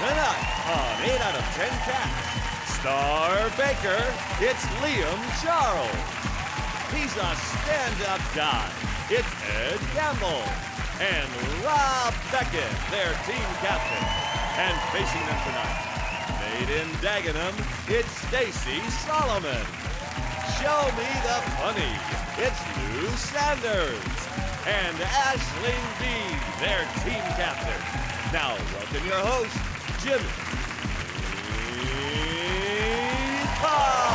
Tonight on 8 out of 10 Cats, Star Baker, it's Liam Charles. He's a stand-up guy. It's Ed Gamble. And Rob Beckett, their team captain. And facing them tonight, made in Dagenham, it's Stacey Solomon. Show me the funny. It's Lou Sanders. And Aisling Bea, their team captain. Now, welcome your host, Jimmy Carr.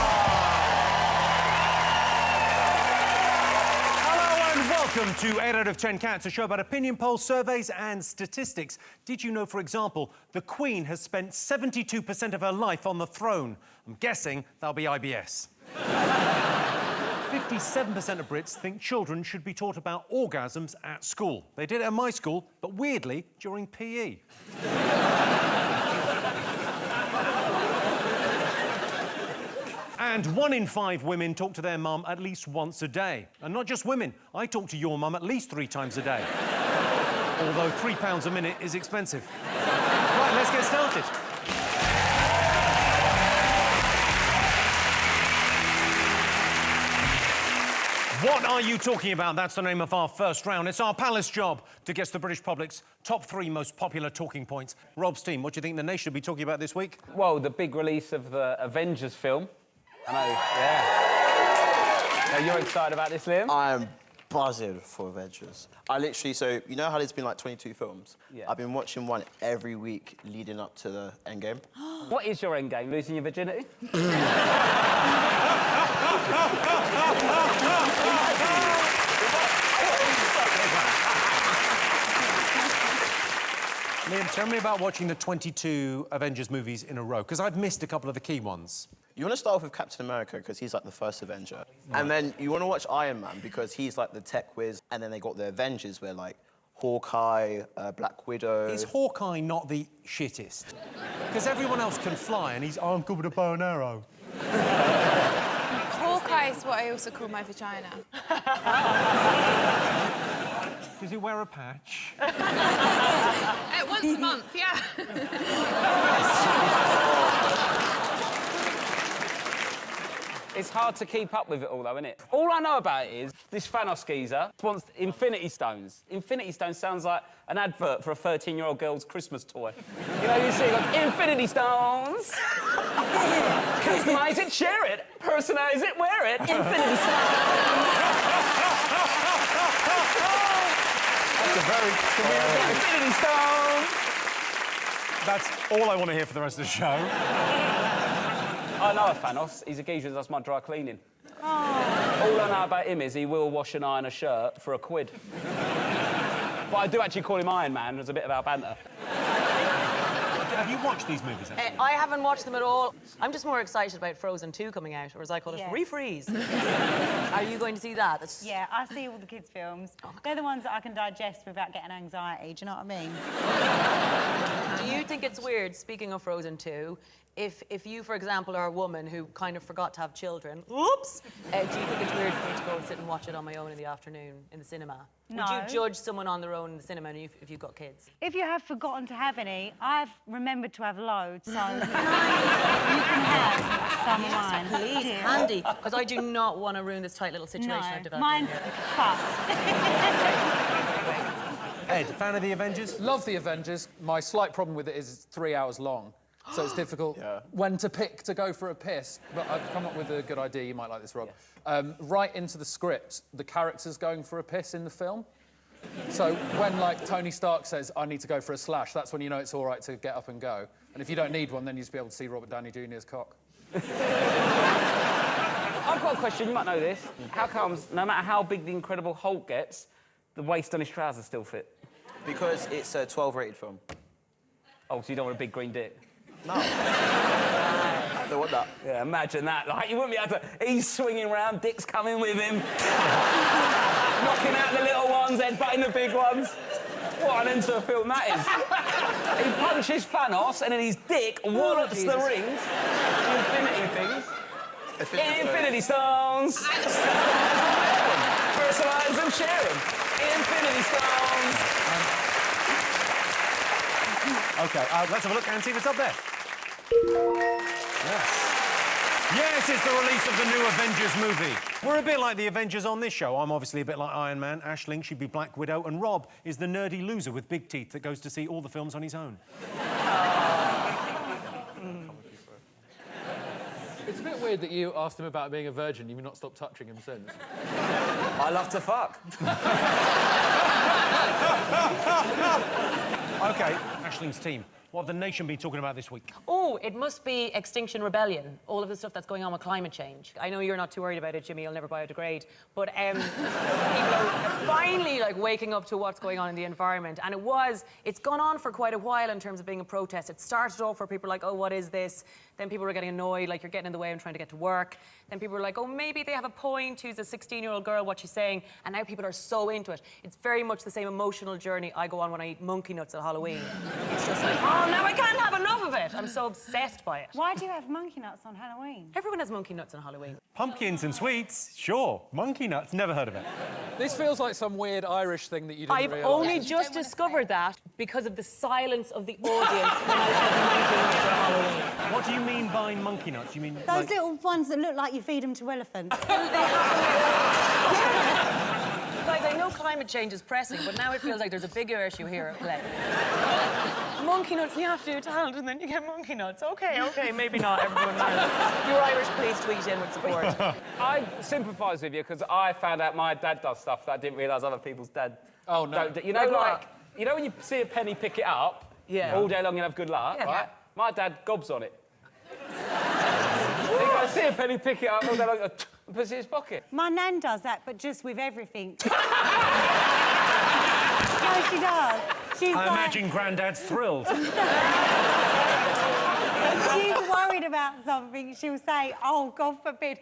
Welcome to 8 out of 10 Cats, a show about opinion polls, surveys and statistics. Did you know, for example, the Queen has spent 72% of her life on the throne? I'm guessing that'll be IBS. 57% of Brits think children should be taught about orgasms at school. They did it at my school, but weirdly, during PE. And 1 in 5 women talk to their mum at least once a day. And not just women. I talk to your mum at least 3 times a day. Although £3 a minute is expensive. Right, let's get started. What are you talking about? That's the name of our first round. It's our panelists' job to guess the British public's top 3 most popular talking points. Rob's team, what do you think the nation should be talking about this week? Well, the big release of the Avengers film. I know, yeah. Now, you're excited about this, Liam? I'm buzzing for Avengers. I literally, so you know how there's been like 22 films? Yeah. I've been watching one every week leading up to the Endgame. What is your endgame? Losing your virginity? Liam, tell me about watching the 22 Avengers movies in a row, because I've missed a couple of the key ones. You want to start off with Captain America because he's like the first Avenger. Right. And then you want to watch Iron Man because he's like the tech whiz. And then they got the Avengers where like Hawkeye, Black Widow... Is Hawkeye not the shittest? Because everyone else can fly and he's, oh, I'm good with a bow and arrow. Hawkeye is what I also call my vagina. Does he wear a patch? Once a month, yeah. It's hard to keep up with it all, though, isn't it? All I know about it is this Thanos geezer wants Infinity Stones. Infinity Stones sounds like an advert for a 13-year-old girl's Christmas toy. You know, you see, like, Infinity Stones. Customise it, share it. Personalise it, wear it. Infinity Stones. That's a very... Infinity Stones. That's all I want to hear for the rest of the show. I know a Thanos. He's a geezer who does my dry cleaning. Oh. All I know about him is he will wash and iron a shirt for £1. But I do actually call him Iron Man. There's a bit of our banter. Have you watched these movies, actually? I haven't watched them at all. I'm just more excited about Frozen 2 coming out, or as I call it, refreeze. Are you going to see that? Yeah, I see all the kids' films. They're the ones that I can digest without getting anxiety, do you know what I mean? Do you think it's weird, speaking of Frozen 2, if you, for example, are a woman who kind of forgot to have children, oops, do you think it's weird for me to go and sit and watch it on my own in the afternoon in the cinema? No. Would you judge someone on their own in the cinema if you've got kids? If you have forgotten to have any, I've remembered to have loads, so you can have some of mine. Please, handy, because I do not want to ruin this tight little situation I've developed. Mine's fucked. Ed, fan of the Avengers? Love the Avengers. My slight problem with it is it's 3 hours long. So it's difficult when to pick to go for a piss. But I've come up with a good idea. You might like this, Rob. Yeah. Right into the script, the characters going for a piss in the film. So when, like, Tony Stark says, I need to go for a slash, that's when you know it's all right to get up and go. And if you don't need one, then you just be able to see Robert Downey Jr.'s cock. I've got a question. You might know this. How comes, no matter how big the Incredible Hulk gets, the waist on his trousers still fit? Because it's a 12-rated film. Oh, so you don't want a big green dick? No. I don't want that. Yeah, imagine that. Like, you wouldn't be able to... He's swinging around, dick's coming with him. Knocking out the little ones, headbutting the big ones. What an end to a film that is. He punches Thanos, and then his dick wallops the rings. The Infinity things. Infinity Stones. Personalise them, share them. Infinity Stones. OK, let's have a look and see if it's up there. Yes. Yes, it's the release of the new Avengers movie. We're a bit like the Avengers on this show. I'm obviously a bit like Iron Man, Aisling, she'd be Black Widow, and Rob is the nerdy loser with big teeth that goes to see all the films on his own. It's a bit weird that you asked him about being a virgin, you've not stopped touching him since. I love to fuck. OK, Aisling's team. What have the nation been talking about this week? Oh, it must be Extinction Rebellion. All of the stuff that's going on with climate change. I know you're not too worried about it, Jimmy. You'll never biodegrade. But people are finally like waking up to what's going on in the environment. And it's gone on for quite a while in terms of being a protest. It started off where people were like, oh, what is this? Then people were getting annoyed, like you're getting in the way and trying to get to work. Then people were like, oh, maybe they have a point. Who's a 16-year-old girl? What she's saying? And now people are so into it. It's very much the same emotional journey I go on when I eat monkey nuts at Halloween. It's just like, oh, now I can't have enough of it. I'm so obsessed by it. Why do you have monkey nuts on Halloween? Everyone has monkey nuts on Halloween. Pumpkins and sweets, sure. Monkey nuts, never heard of it. This feels like some weird Irish thing that you didn't I've realise. only just discovered that because of the silence of the audience when I said monkey nuts at Halloween. What do you mean by monkey nuts? You mean Those like... little ones that look like you feed them to elephants. Guys, I know climate change is pressing, but now it feels like there's a bigger issue here at play. Monkey nuts, you have to do a talent and then you get monkey nuts. OK, maybe not everyone knows. If you're Irish, please tweet in with support. I sympathise with you because I found out my dad does stuff that I didn't realise other people's dad. Oh, no. Don't. You know, like, you know when you see a penny pick it up, all day long you have good luck, right? My dad gobs on it. He goes, see a penny, pick it up, all day long, and puts it in his pocket. My nan does that, but just with everything. No, she does. She's I imagine Grandad's thrilled. She's worried about something, she'll say, oh, God forbid.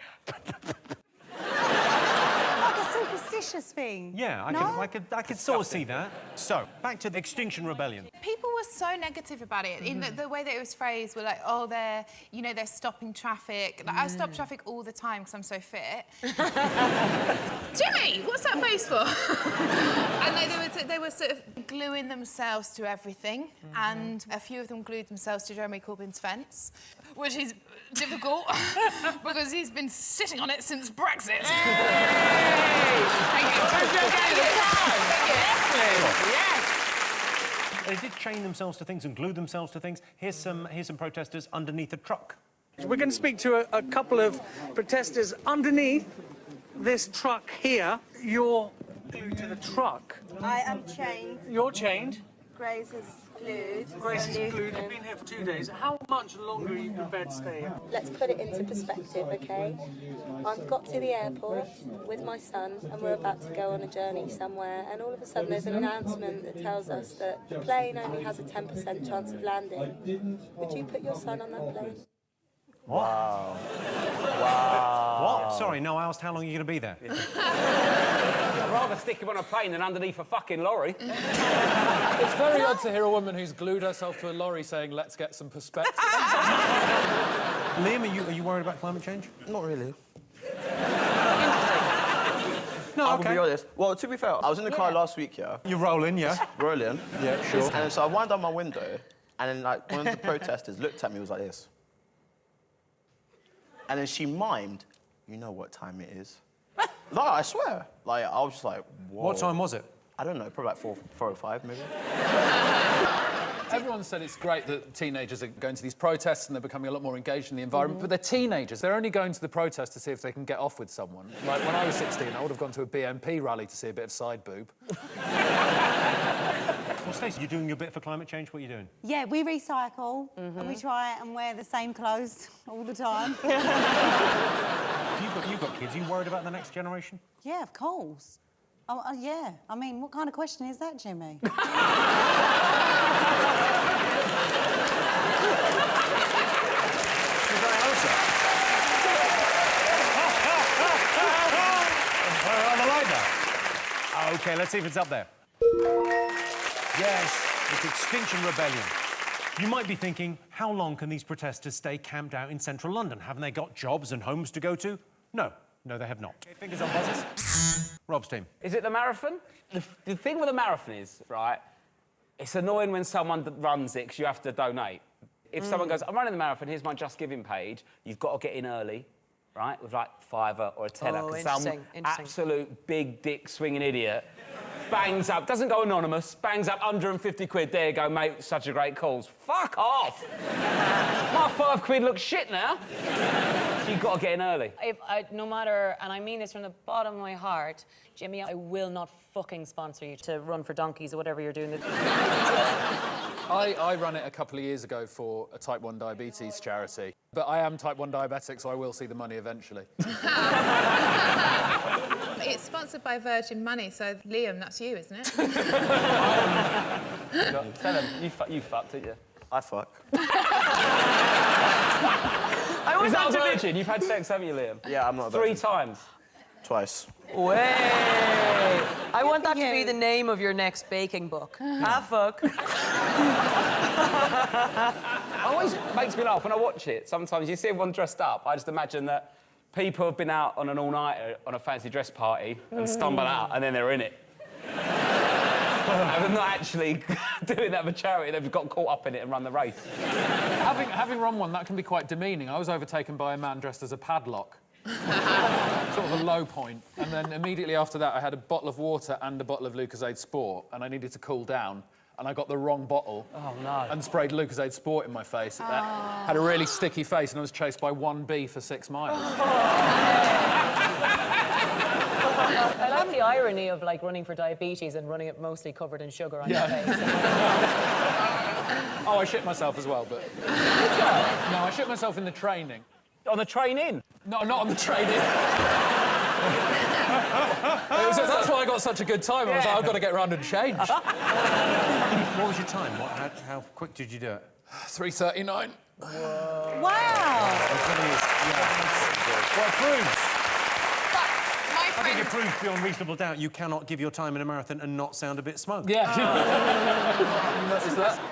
Like a superstitious thing. Yeah, I could sort of see that. So, back to the Extinction Rebellion. People were so negative about it in the way that it was phrased. Were like, oh, they're stopping traffic. Like, I stop traffic all the time because I'm so fit. Jimmy, what's that face for? And they were sort of gluing themselves to everything, and a few of them glued themselves to Jeremy Corbyn's fence, which is difficult because he's been sitting on it since Brexit. Thank you. Yes! They did chain themselves to things and glue themselves to things. Here's some protesters underneath a truck. We're going to speak to a couple of protesters underneath this truck here. You're glued to the truck. I am chained. You're chained. Grace is glued. Grace is glued. You've been here for 2 days. How much longer are you prepared to stay here? Let's put it into perspective, okay? I've got to the airport with my son and we're about to go on a journey somewhere, and all of a sudden there's an announcement that tells us that the plane only has a 10% chance of landing. Would you put your son on that plane? What? Wow. What? Sorry, no, I asked how long you're going to be there. I'd rather stick him on a plane than underneath a fucking lorry. It's very odd to hear a woman who's glued herself to a lorry saying, let's get some perspective. Liam, are you worried about climate change? Not really. No, I'm gonna be honest. Well, to be fair, I was in the car last week, yeah? You're rolling, yeah? Rolling. Yeah, sure. And so I wound down my window, and then, like, one of the protesters looked at me and was like this. And then she mimed, you know what time it is. No, I swear. Like, I was just like, whoa. What time was it? I don't know, probably like 4:05 maybe. Everyone said it's great that teenagers are going to these protests and they're becoming a lot more engaged in the environment, but they're teenagers. They're only going to the protest to see if they can get off with someone. Like, when I was 16, I would have gone to a BNP rally to see a bit of side boob. Well, Stacey, you're doing your bit for climate change. What are you doing? Yeah, we recycle and we try and wear the same clothes all the time. You've got kids. Are you worried about the next generation? Yeah, of course. Oh, yeah. I mean, what kind of question is that, Jimmy? OK, let's see if it's up there. Yes, it's Extinction Rebellion. You might be thinking, how long can these protesters stay camped out in central London? Haven't they got jobs and homes to go to? No, they have not. Okay, fingers on buzzers. Rob's team. Is it the marathon? The thing with the marathon is, right, It's annoying when someone runs it because you have to donate. If someone goes, I'm running the marathon, here's my Just Giving page, you've got to get in early, right, with like £5 or a tenner. Oh, Some interesting. absolute big dick swinging idiot bangs up, doesn't go anonymous, bangs up £150. There you go, mate, such a great cause. Fuck off! My £5 looks shit now. So you've got to get in early. No matter, and I mean this from the bottom of my heart, Jimmy, I will not fucking sponsor you to run for donkeys or whatever you're doing. I ran it a couple of years ago for a type 1 diabetes charity. But I am type 1 diabetic, so I will see the money eventually. It's sponsored by Virgin Money, so Liam, that's you, isn't it? Tell him, you fucked, didn't you? I fuck. Is that a virgin? You've had sex, haven't you, Liam? Yeah, I'm not a 3 virgin. times. Twice. Wait. I want that to be the name of your next baking book. Fuck. Always makes me laugh when I watch it. Sometimes you see everyone dressed up. I just imagine that people have been out on an all-nighter on a fancy dress party and stumble out and then they're in it. And they're not actually doing that for charity. They've got caught up in it and run the race. Having run one, that can be quite demeaning. I was overtaken by a man dressed as a padlock. Sort of a low point. And then immediately after that, I had a bottle of water and a bottle of Lucozade Sport, and I needed to cool down. And I got the wrong bottle. Oh, no. And sprayed Lucozade Sport in my face. That had a really sticky face, and I was chased by one bee for 6 miles. I like the irony of, like, running for diabetes and running it mostly covered in sugar on your face. Oh, I shit myself as well, but... No, I shit myself in the training. On the train in? No, not on the training. That's why I got such a good time. I was like, I've got to get around and change. What was your time? How quick did you do it? 3:39. Wow! Well, it proves. My I think friend... it proves beyond reasonable doubt you cannot give your time in a marathon and not sound a bit smoked. Yeah.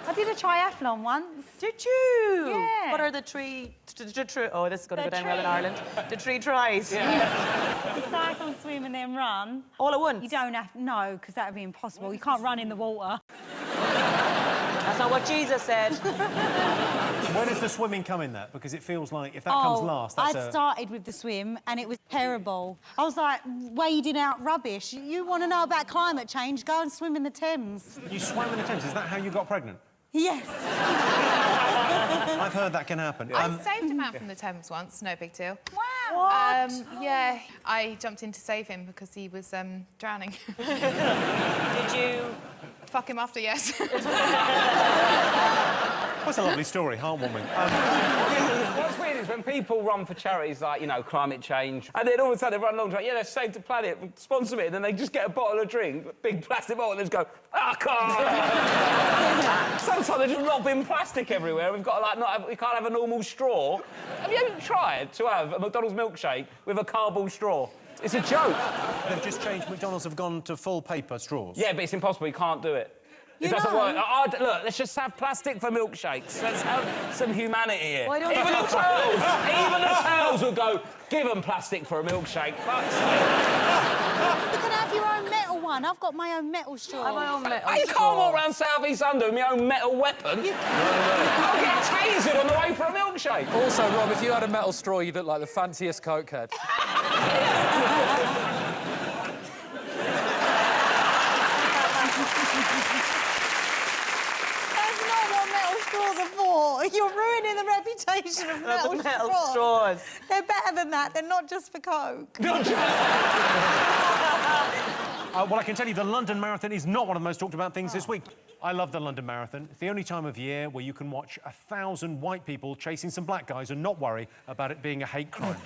I did a triathlon once. Did you? Yeah. What are the three... Oh, this is going to go down well in Ireland. The 3 tries. You cycle, swim and then run. All at once? You don't have... No, because that would be impossible. You can't run in the water. That's not what Jesus said. When does the swimming come in that? Because it feels like if that comes last, that's I'd started with the swim and it was terrible. I was like wading out rubbish. You want to know about climate change? Go and swim in the Thames. You swam in the Thames. Is that how you got pregnant? Yes. I've heard that can happen. I saved a man from the Thames once, no big deal. Wow. Yeah, I jumped in to save him because he was drowning. Did you... Fuck him after, yes. That's a lovely story, heartwarming. What's weird is when people run for charities like, you know, climate change, and then all of a sudden they run along to, yeah, let's save the planet, sponsor me, and then they just get a bottle of drink, a big plastic bottle, and they just go, Sometimes they're just lobbing plastic everywhere. We've got to, like, we can't have a normal straw. Have you ever tried to have a McDonald's milkshake with a cardboard straw? It's a joke. They've just changed. McDonald's have gone to full paper straws. Yeah, but it's impossible. You can't do it. It doesn't work. Look, let's just have plastic for milkshakes. Let's have some humanity here. Why don't even the tails will go, give them plastic for a milkshake. You can have your own metal one. I've got my own metal straw. I have my own metal straw. You can't walk around South East London with my own metal weapon. I'll get tasered on the way for a milkshake. Also, Rob, if you had a metal straw, you'd look like the fanciest cokehead. You're ruining the reputation of metal straws. They're better than that. They're not just for Coke. Well, I can tell you the London Marathon is not one of the most talked about things this week. I love the London Marathon. It's the only time of year where you can watch 1,000 white people chasing some black guys and not worry about it being a hate crime.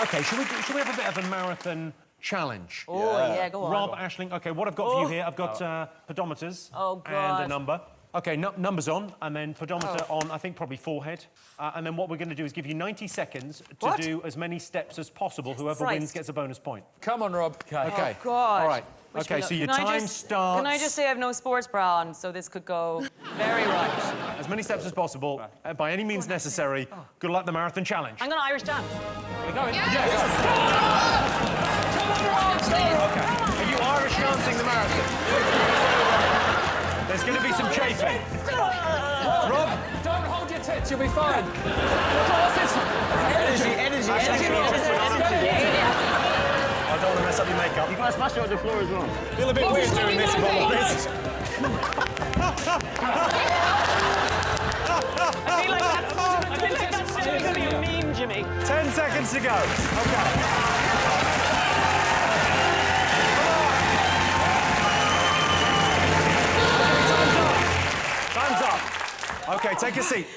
OK, should we have a bit of a marathon challenge? Oh, yeah, go on. Rob, Aisling, OK, what I've got for you here, I've got pedometers and a number. OK, numbers on, and then pedometer on, I think, probably forehead. And then what we're going to do is give you 90 seconds to do as many steps as possible. Whoever wins gets a bonus point. Come on, Rob. OK. Oh, God. All right. OK, so your time starts... Can I just say I have no sports bra on, so this could go very right. As many steps as possible, by any means necessary. Good luck, the Marathon Challenge. I'm going to Irish dance. Are we going? Yes! Okay. Are you Irish dancing the marathon? There's going to be some chafing. Rob? Don't hold your tits, you'll be fine. Energy. I don't want to mess up your makeup. You guys smash it on the floor as well. Feel a bit weird doing this, if I'm honest. I feel like that's going to be a meme, Jimmy. 10 seconds to go. Okay. Time's up. Okay, take a seat.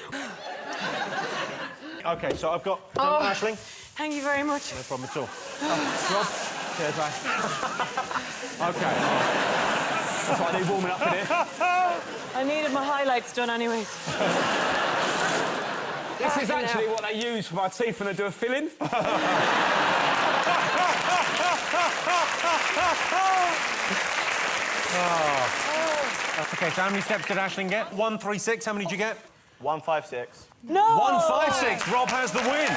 Okay, so I've got Aisling. Thank you very much. No problem at all. Rob. Cheers, mate. Okay. That's why I need warming up in here. I needed my highlights done anyways. This is actually what they use for my teeth when they do a filling. Okay, so how many steps did Aisling get? 136. How many did you get? 156. No! 156. Rob has the win.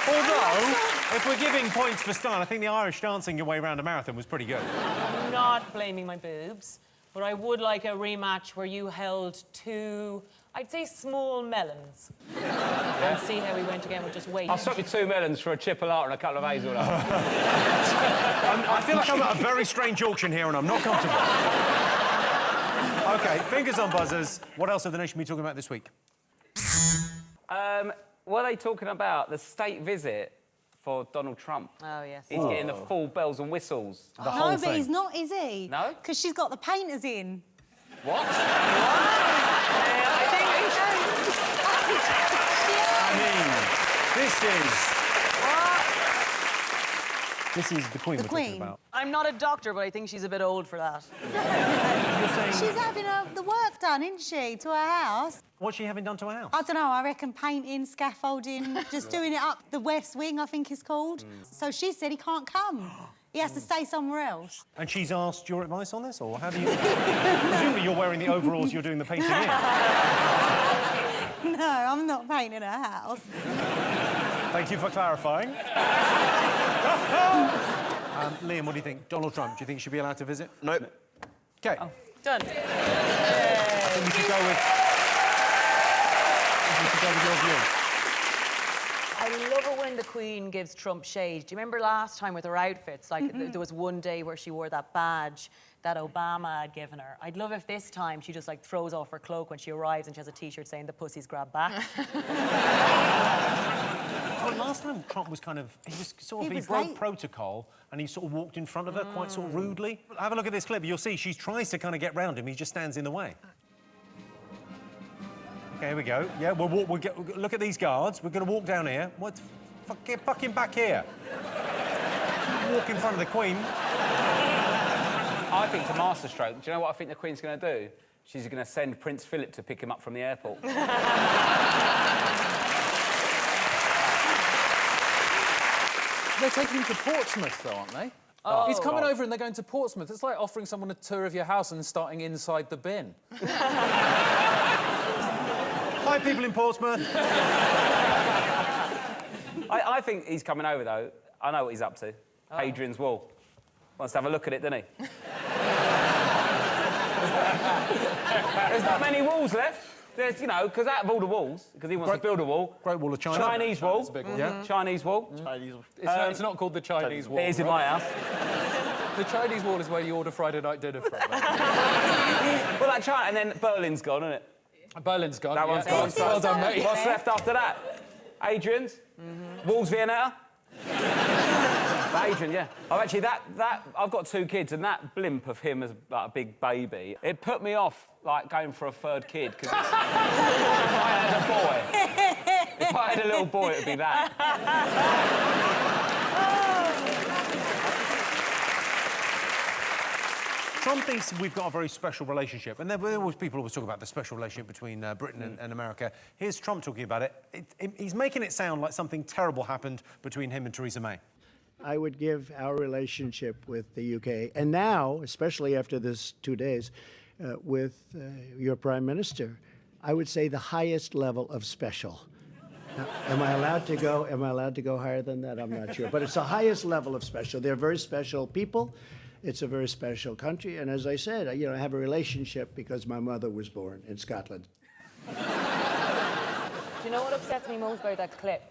Although, if we're giving points for style, I think the Irish dancing your way around a marathon was pretty good. I'm not blaming my boobs, but I would like a rematch where you held two, I'd say, small melons. And see how we went again with just weight. I'll swap you 2 melons for a chipolata and a couple of hazelnuts. I feel like I'm at a very strange auction here and I'm not comfortable. OK, fingers on buzzers. What else have the nation been talking about this week? What are they talking about? The state visit for Donald Trump. Oh, yes. He's getting the full bells and whistles. The whole No, thing. but he's not, is he? No? Because she's got the painters in. What? I mean, this is the Queen The we're Queen. talking about. I'm not a doctor, but I think she's a bit old for that. She's having the work done, isn't she, to her house? What's she having done to her house? I don't know, I reckon painting, scaffolding, just doing it up the West Wing, I think it's called. So she said he can't come. He has to stay somewhere else. And she's asked your advice on this, or how do you... Presumably you're wearing the overalls you're doing the painting in. No, I'm not painting her house. Thank you for clarifying. Liam, what do you think? Donald Trump, do you think he should be allowed to visit? Nope. OK. Oh, done. I think we should go with... your view. I love it when the Queen gives Trump shade. Do you remember last time with her outfits? Like, there was one day where she wore that badge that Obama had given her. I'd love if this time she just, like, throws off her cloak when she arrives and she has a T-shirt saying, the pussy's grabbed back. Well, last time Trump was kind of... He was sort of... He was broke late. protocol and he sort of walked in front of her quite sort of rudely. Have a look at this clip. You'll see she tries to kind of get round him. He just stands in the way. OK, here we go. Yeah, we'll look at these guards. We're going to walk down here. What? Get fucking back here. Walk in front of the Queen. I think to masterstroke, do you know what I think the Queen's going to do? She's going to send Prince Philip to pick him up from the airport. They're taking him to Portsmouth, though, aren't they? Oh. He's coming over and they're going to Portsmouth. It's like offering someone a tour of your house and starting inside the bin. Hi, people in Portsmouth. I think he's coming over, though. I know what he's up to. Hadrian's Wall. Wants to have a look at it, doesn't he? There's not many walls left. There's, you know, because out of all the walls, because he wants to build a wall. Great Wall of China. Chinese Wall. That's a big one. Yeah. Chinese Wall. It's not called the Chinese Wall. It is in my house. The Chinese Wall is where you order Friday night dinner from. Well, like China, and then Berlin's gone, isn't it? Berlin's gone. That one's yeah. gone. Well done, mate. What's left after that? Adrian's? Wolves Vienna? Adrian, yeah. I've got 2 kids, and that blimp of him as like a big baby, it put me off like going for a 3rd kid. Because if I had a little boy, it'd be that. Trump thinks we've got a very special relationship, and people always talk about the special relationship between Britain and America. Here's Trump talking about it. He's making it sound like something terrible happened between him and Theresa May. I would give our relationship with the UK, and now, especially after this 2 days, with your Prime Minister, I would say the highest level of special. Now, am I allowed to go? Am I allowed to go higher than that? I'm not sure. But it's the highest level of special. They're very special people. It's a very special country. And as I said, I have a relationship because my mother was born in Scotland. Do you know what upsets me most about that clip?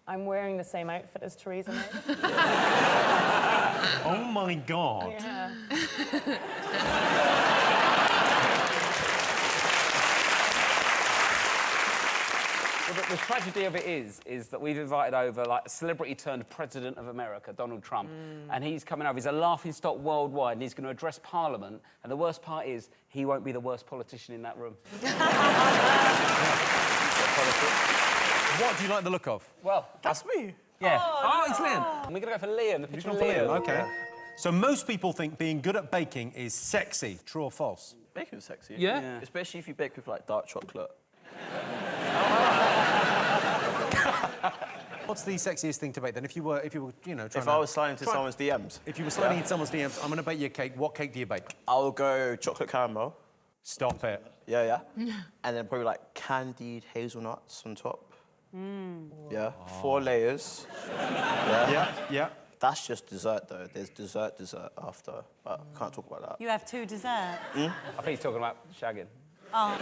I'm wearing the same outfit as Theresa May. Oh, my God. Yeah. Well, the tragedy of it is that we've invited over, like, a celebrity turned president of America, Donald Trump, and he's coming over. He's a laughingstock worldwide, and he's going to address Parliament, and the worst part is he won't be the worst politician in that room. What do you like the look of? Well, That's me. yeah. Oh, it's Liam. And we're going to go for Liam, the picture of Liam. OK. Yeah. So most people think being good at baking is sexy. True or false? Bacon's sexy. Yeah? Especially if you bake with, like, dark chocolate. What's the sexiest thing to bake then? If you were, trying If I was sliding into someone's DMs. If you were sliding into someone's DMs, I'm going to bake you a cake. What cake do you bake? I'll go chocolate caramel. Stop it. Yeah. And then probably, like, candied hazelnuts on top. Yeah, 4 layers. Yeah. That's just dessert, though. There's dessert after, but can't talk about that. You have 2 desserts. I think he's talking about shagging. Oh.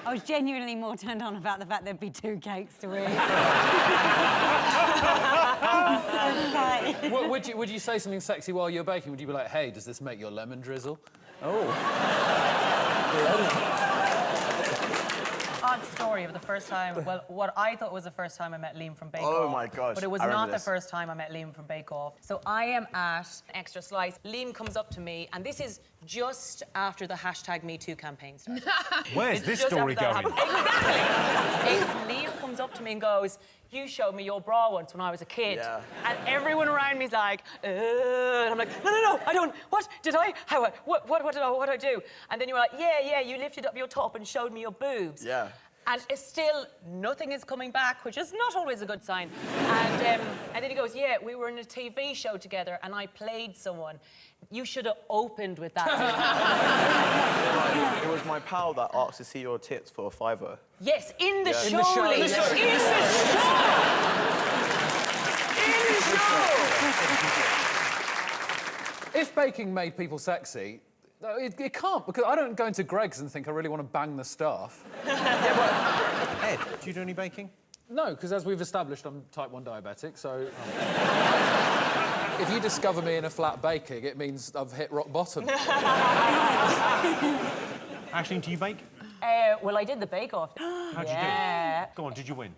I was genuinely more turned on about the fact there'd be 2 cakes to eat. I'm so excited. Would you say something sexy while you're baking? Would you be like, hey, does this make your lemon drizzle? Oh. Odd story of the first time, well, what I thought was the first time I met Liam from Bake Off. Oh, my gosh, But it was I not remember the this. first time I met Liam from Bake Off. So I am at Extra Slice. Liam comes up to me, and this is just after the #MeToo campaign started. Where's this Just story after that going? happened. Exactly. Liam comes up to me and goes, you showed me your bra once when I was a kid. Yeah. And everyone around me's like, and I'm like, no, I don't. What did I? How? What did I do? And then you were like, yeah, you lifted up your top and showed me your boobs. Yeah. And it's still, nothing is coming back, which is not always a good sign. And then he goes, yeah, we were in a TV show together and I played someone. You should have opened with that. It was my pal that asked to see your tits for a $5. Yes, in the show, In the show. Liam. In the show. In the show! If baking made people sexy, it can't, because I don't go into Greg's and think I really want to bang the staff. Ed, do you do any baking? No, because as we've established, I'm type 1 diabetic, so... if you discover me in a flat baking, it means I've hit rock bottom. Aisling, do you bake? Well, I did the Bake Off. How'd you do? Go on, did you win?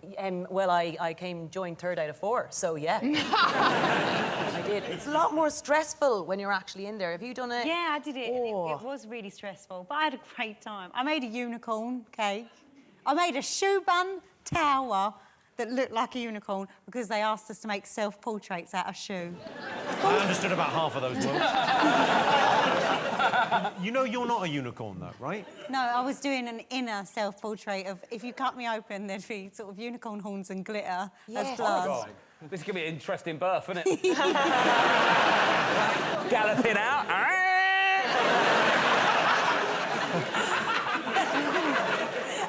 Well, I joined 3rd out of 4, so yeah. I did. It's a lot more stressful when you're actually in there. Have you done it? Yeah, I did it. And Oh. it was really stressful, but I had a great time. I made a unicorn cake. I made a shoe bun tower that looked like a unicorn because they asked us to make self-portraits out of shoe. I understood about half of those words. You know you're not a unicorn, though, right? No, I was doing an inner self-portrait of, if you cut me open, there'd be sort of unicorn horns and glitter as blood. Oh, this is going to be an interesting birth, isn't it? Galloping out.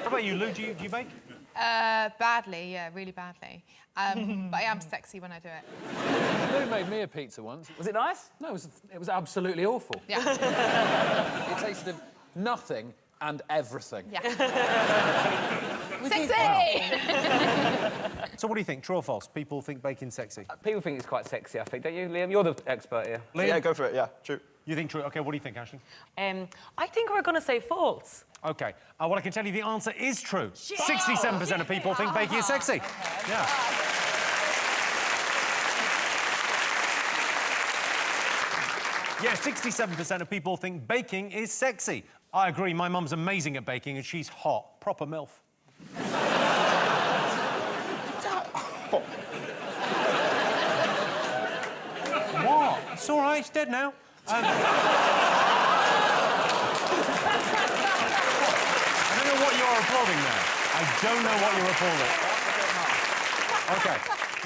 How about you, Lou? Do you bake? Badly, yeah, really badly. But I am sexy when I do it. Lou made me a pizza once. Was it nice? No, it was absolutely awful. Yeah. It tasted of nothing and everything. Yeah. Sexy! So what do you think, true or false? People think baking's sexy? People think it's quite sexy, I think, don't you, Liam? You're the expert here. Liam? Yeah, go for it, yeah, true. You think true? OK, what do you think, Aisling? I think we're going to say false. OK. Well, I can tell you the answer is true. 67% of people think baking is sexy. Yeah. Yeah, 67% of people think baking is sexy. I agree, my mum's amazing at baking and she's hot. Proper MILF. What? It's all right, it's dead now. I don't know what you're applauding there. I don't know what you're applauding. OK.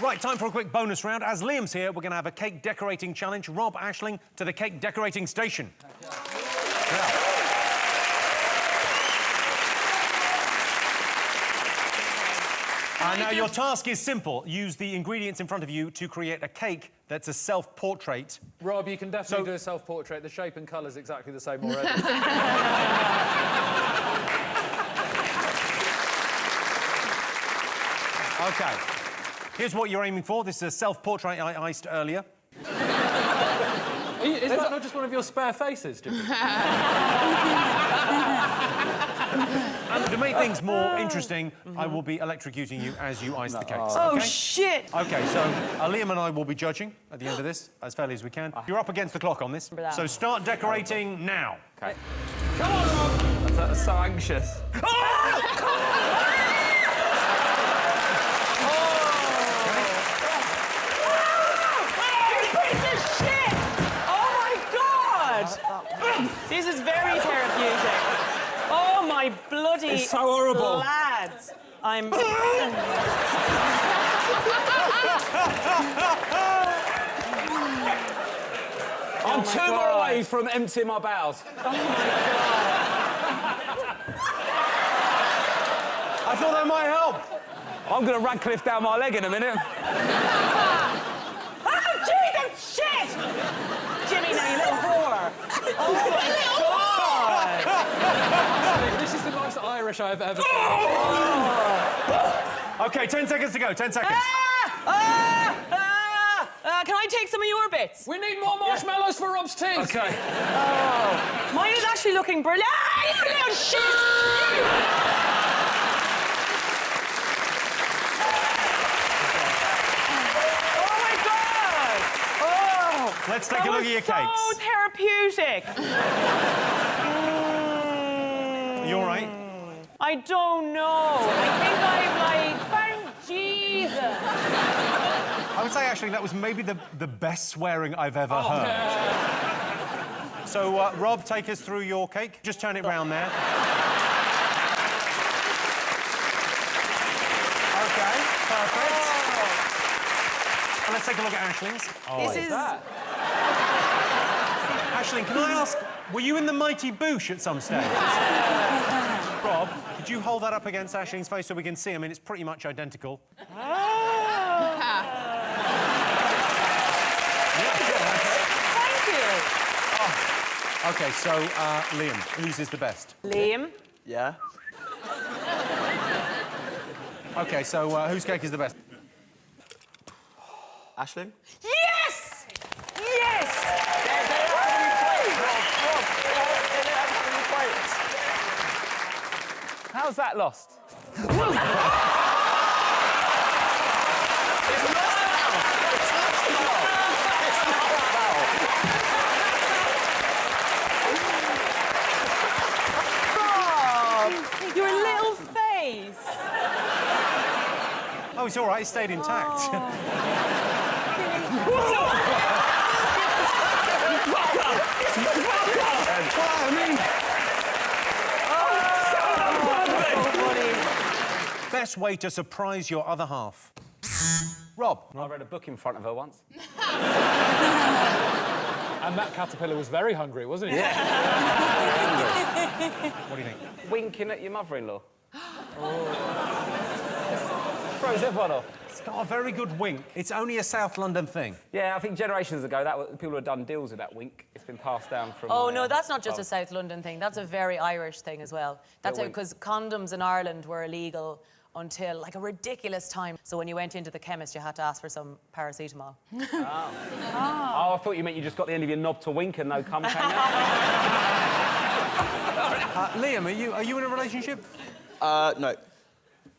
Right, time for a quick bonus round. As Liam's here, we're going to have a cake decorating challenge. Rob, Aisling, to the cake decorating station. Yeah. Now, your task is simple. Use the ingredients in front of you to create a cake that's a self-portrait. Rob, you can definitely do a self-portrait. The shape and colour's exactly the same already. OK. Here's what you're aiming for. This is a self-portrait I iced earlier. Is that not just one of your spare faces, Jimmy? And to make things more interesting, I will be electrocuting you as you ice the cakes. Oh, okay? shit! OK, so Liam and I will be judging at the end of this, as fairly as we can. You're up against the clock on this, so start decorating now. OK. Come on, Rob! I'm so anxious. This is very therapeutic. Oh, my bloody... It's so horrible. Lads. I'm... I'm 2 more away from emptying my bowels. Oh, my God. I thought that might help. I'm going to Radcliffe down my leg in a minute. Oh, Jesus, shit! Jimmy, now, you little whore. Oh, my God! This is the most Irish I've ever seen. OK, 10 seconds to go, 10 seconds. Can I take some of your bits? We need more marshmallows for Rob's teeth. OK. Oh, mine is actually looking brilliant. Ah, you little shit! Oh, my God! Oh! Let's take a look at your cakes. So therapeutic. You all right? I don't know. I think I've, like, thank Jesus. I would say, actually, that was maybe the best swearing I've ever heard. Yeah. So, Rob, take us through your cake. Just turn it round there. OK, perfect. And let's take a look at Aisling's. This is... Aisling, can I ask, were you in the Mighty Boosh at some stage? Rob, could you hold that up against Aisling's face so we can see? I mean, it's pretty much identical. Thank you. Oh. OK, so, Liam, whose is the best? Liam? Yeah? OK, so whose cake is the best? Aisling? Yes! Yes! How's that lost? Your little face. Oh, it's all right. It stayed intact. Best way to surprise your other half. Rob. I read a book in front of her once. And that caterpillar was very hungry, wasn't he? Yeah. What do you think? Winking at your mother-in-law. Throws everyone off. It's got a very good wink. It's only a South London thing. Yeah, I think generations ago, people had done deals with that wink. It's been passed down from... Oh, no, that's not just a South London thing. That's a very Irish thing as well. That's because condoms in Ireland were illegal until, like, a ridiculous time. So when you went into the chemist, you had to ask for some paracetamol. Oh, I thought you meant you just got the end of your knob to wink and no cum came out. Liam, are you in a relationship? No.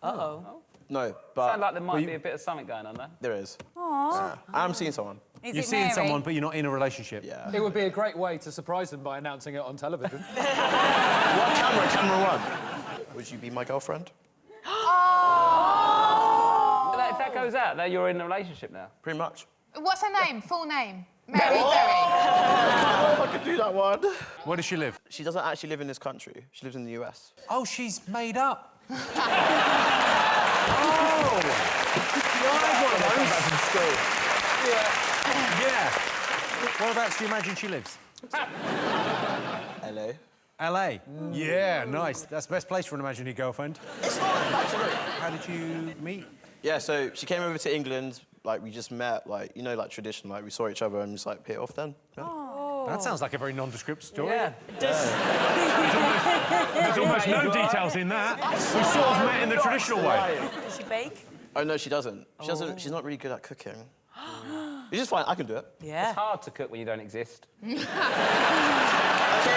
Uh-oh. No, but... Sound like there might be a bit of something going on there. There is. Aww. I'm seeing someone. Is You're it seeing Mary? someone, but you're not in a relationship. Yeah. It would be a great way to surprise them by announcing it on television. What camera? Camera one. Would you be my girlfriend? If that goes out, then you're in a relationship now. Pretty much. What's her name? Full name? Mary. Oh, I could do that one. Where does she live? She doesn't actually live in this country. She lives in the US. Oh, she's made up. Oh! Yeah. Whereabouts do you imagine she lives? LA. LA. Yeah, nice. That's the best place for an imaginary girlfriend. It's not actually. How did you meet? Yeah, so she came over to England. Like, we just met, like, you know, like, tradition. Like, we saw each other and just, like, hit it off then. Yeah. That sounds like a very nondescript story. Yeah. There's almost no details in that. We sort of met in the traditional way. Does she bake? Oh, no, she doesn't. She doesn't. She's not really good at cooking. It's just fine. I can do it. Yeah. It's hard to cook when you don't exist. Okay,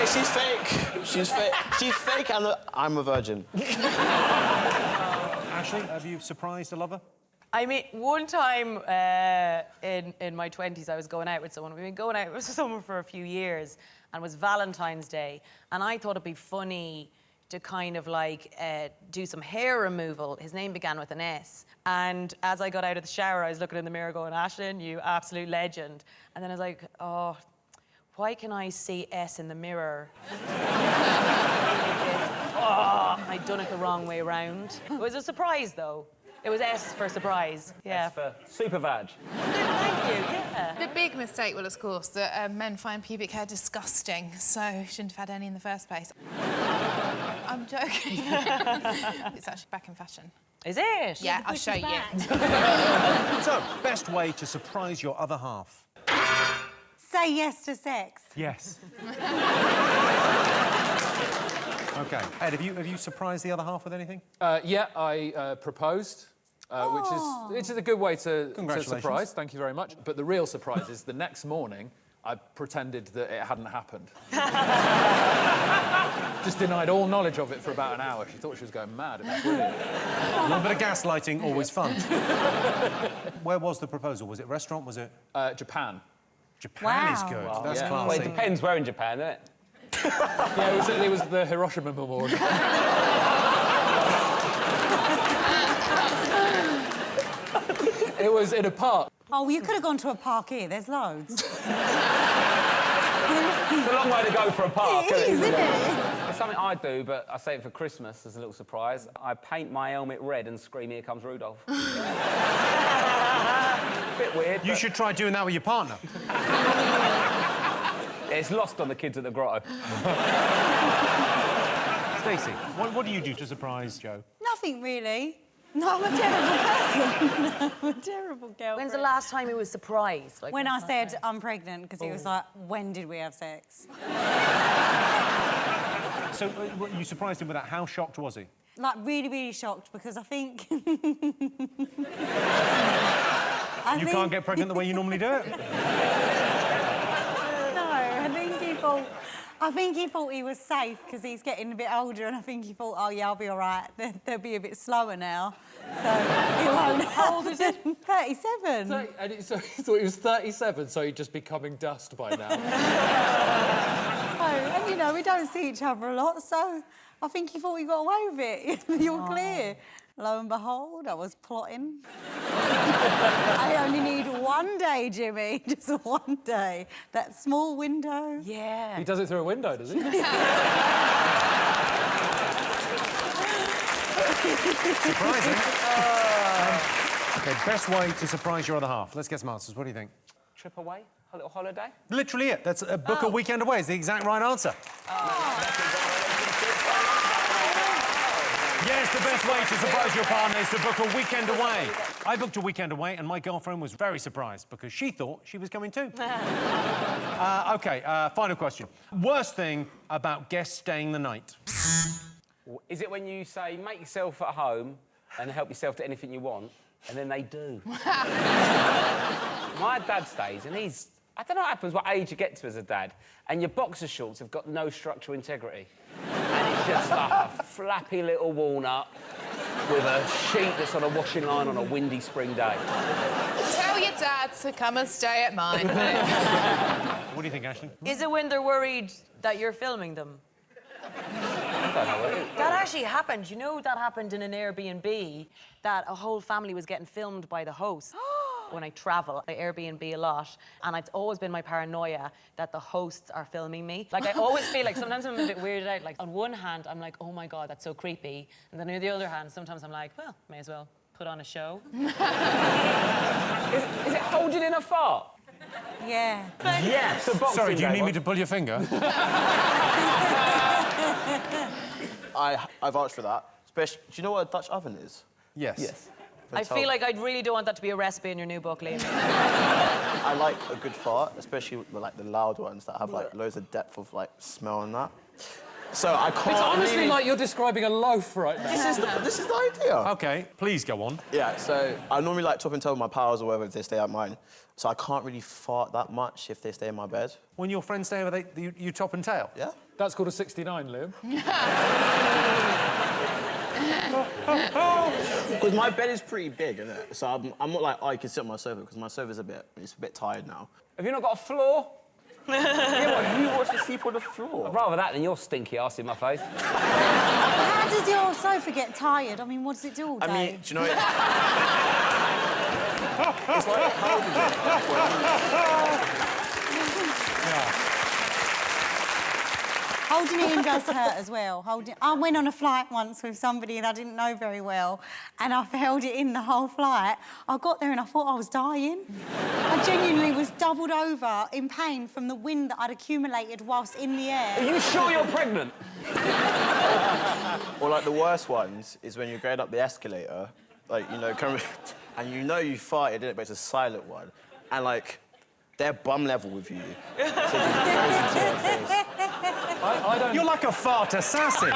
she's fake. She's fake. She's fake, and I'm a virgin. Ashley, have you surprised a lover? I mean, one time in my 20s, I was going out with someone. We've been going out with someone for a few years, and it was Valentine's Day. And I thought it'd be funny to kind of like do some hair removal. His name began with an S. And as I got out of the shower, I was looking in the mirror going, Aisling, you absolute legend. And then I was like, oh, why can I see S in the mirror? I'd done it the wrong way around. It was a surprise, though. It was S for surprise. Yeah. S for super vag. Thank you, yeah. The big mistake was, of course, that men find pubic hair disgusting, so shouldn't have had any in the first place. I'm joking. It's actually back in fashion. Is it? Yeah, I'll show you. So, best way to surprise your other half? Say yes to sex. Yes. OK. Ed, have you surprised the other half with anything? Yeah, I proposed, which is a good way to surprise. Thank you very much. But the real surprise is the next morning, I pretended that it hadn't happened. Just denied all knowledge of it for about an hour. She thought she was going mad. It was brilliant. A little bit of gaslighting, always fun. Where was the proposal? Was it restaurant? Was it? Japan. Japan is Wow. good. Wow. That's Yeah. classy. Well, it depends where in Japan, doesn't it? Yeah, it was the Hiroshima Memorial. It was in a park. Oh, you could have gone to a park here. There's loads. It's a long way to go for a park, It is, isn't it? It's something I do, but I say it for Christmas as a little surprise. I paint my helmet red and scream, "Here comes Rudolph." Bit weird. You should try doing that with your partner. It's lost on the kids at the grotto. Stacey, what do you do to surprise Joe? Nothing really. No, I'm a terrible person. I'm a terrible girl. When's the last time he was surprised? Like, When I said I'm pregnant, because he was like, when did we have sex? So you surprised him with that. How shocked was he? Like, really, really shocked, because I think... You can't get pregnant the way you normally do it? No, I think he thought he was safe because he's getting a bit older, and I think he thought, oh yeah, I'll be all right. They'll be a bit slower now, so he won't. How old is he? 37. So he thought he was 37, so he'd just be coming dust by now. And you know, we don't see each other a lot, so I think he thought he got away with it. You're clear. Lo and behold, I was plotting. I only need one day, Jimmy, just one day. That small window. Yeah. He does it through a window, does he? Surprising. OK, best way to surprise your other half. Let's get some answers. What do you think? Trip away? A little holiday? Literally it. That's book a weekend away is the exact right answer. Yes, the best way to surprise your partner is to book a weekend away. I booked a weekend away, and my girlfriend was very surprised because she thought she was coming too. OK, final question. Worst thing about guests staying the night? Is it when you say, make yourself at home and help yourself to anything you want, and then they do? My dad stays, and he's... I don't know what happens, what age you get to as a dad, and your boxer shorts have got no structural integrity. And it's just like a flappy little walnut with a sheet that's on a washing line on a windy spring day. Tell your dad to come and stay at mine. What do you think, Aisling? Is it when they're worried that you're filming them? That actually happened. You know, that happened in an Airbnb, that a whole family was getting filmed by the host. When I travel, I Airbnb a lot, and it's always been my paranoia that the hosts are filming me. Like, I always feel like sometimes I'm a bit weirded out. Like, on one hand, I'm like, oh my God, that's so creepy. And then on the other hand, sometimes I'm like, well, may as well put on a show. Is it holding in a fart? Yeah. Yes. Sorry, do you need me to pull your finger? I vouch for that. Especially, do you know what a Dutch oven is? Yes. Yes. I feel like I really don't want that to be a recipe in your new book, Liam. I like a good fart, especially like the loud ones that have like loads of depth of like smell and that. So I can't. It's honestly really... like you're describing a loaf right now. This is the idea. OK, please go on. Yeah, so I normally like top and toe with my pals or whatever if they stay at mine. So I can't really fart that much if they stay in my bed. When your friends stay over, you top and tail? Yeah. That's called a 69, Liam. Because my bed is pretty big, isn't it? So I'm not like, oh, you can sit on my sofa, because my sofa's a bit tired now. Have you not got a floor? Yeah, well, who wants to sleep on the floor? I'd rather that than your stinky ass in my face. How does your sofa get tired? I mean, what does it do all day? I mean, do you know it? It's like holding Holding it in does hurt as well. I went on a flight once with somebody that I didn't know very well, and I held it in the whole flight. I got there and I thought I was dying. I genuinely was doubled over in pain from the wind that I'd accumulated whilst in the air. Are you sure you're pregnant? Or like the worst ones is when you're going up the escalator, like, you know, and you know you farted, innit, but it's a silent one, and like, they're bum level with you. So you goes into your face. I don't... You're like a fart assassin.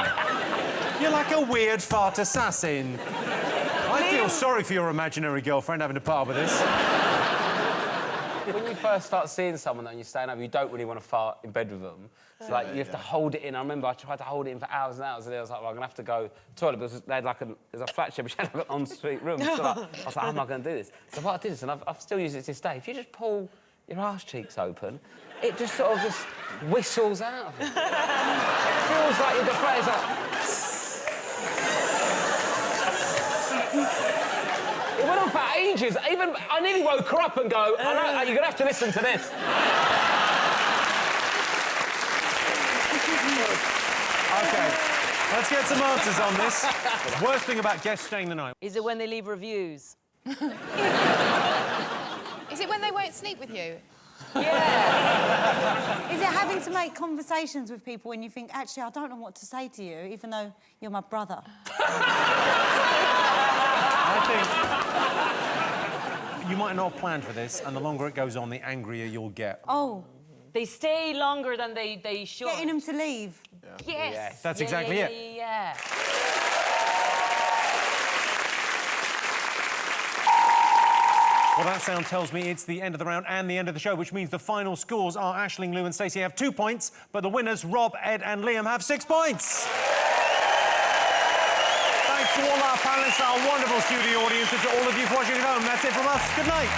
You're like a weird fart assassin. I feel sorry for your imaginary girlfriend having to part with this. When you first start seeing someone and you're staying over, you don't really want to fart in bed with them. So, like, you have to hold it in. I remember I tried to hold it in for hours and hours, and I was like, well, I'm going to have to go to the toilet, because they had like there's a flat share, which had like an ensuite room. So like, I was like, how am I going to do this? So what I did is, and I've still used it to this day, if you just pull your arse cheeks open, it just sort of just whistles out of it. It feels like you're deflated. It went on for ages. Even I nearly woke her up and go, I know, you're going to have to listen to this. OK, let's get some answers on this. Worst thing about guests staying the night? Is it when they leave reviews? Is it when they won't sleep with you? Yeah. Is it having to make conversations with people when you think, actually, I don't know what to say to you, even though you're my brother? I think you might not have planned for this, and the longer it goes on, the angrier you'll get. Oh. They stay longer than they should. Getting them to leave. Yeah. Yes. That's exactly it. Yeah. Well, that sound tells me it's the end of the round and the end of the show, which means the final scores are Aisling, Lou and Stacey have 2 points, but the winners, Rob, Ed and Liam, have 6 points. Thanks to all our panellists, our wonderful studio audience, and to all of you for watching at home. That's it from us. Good night.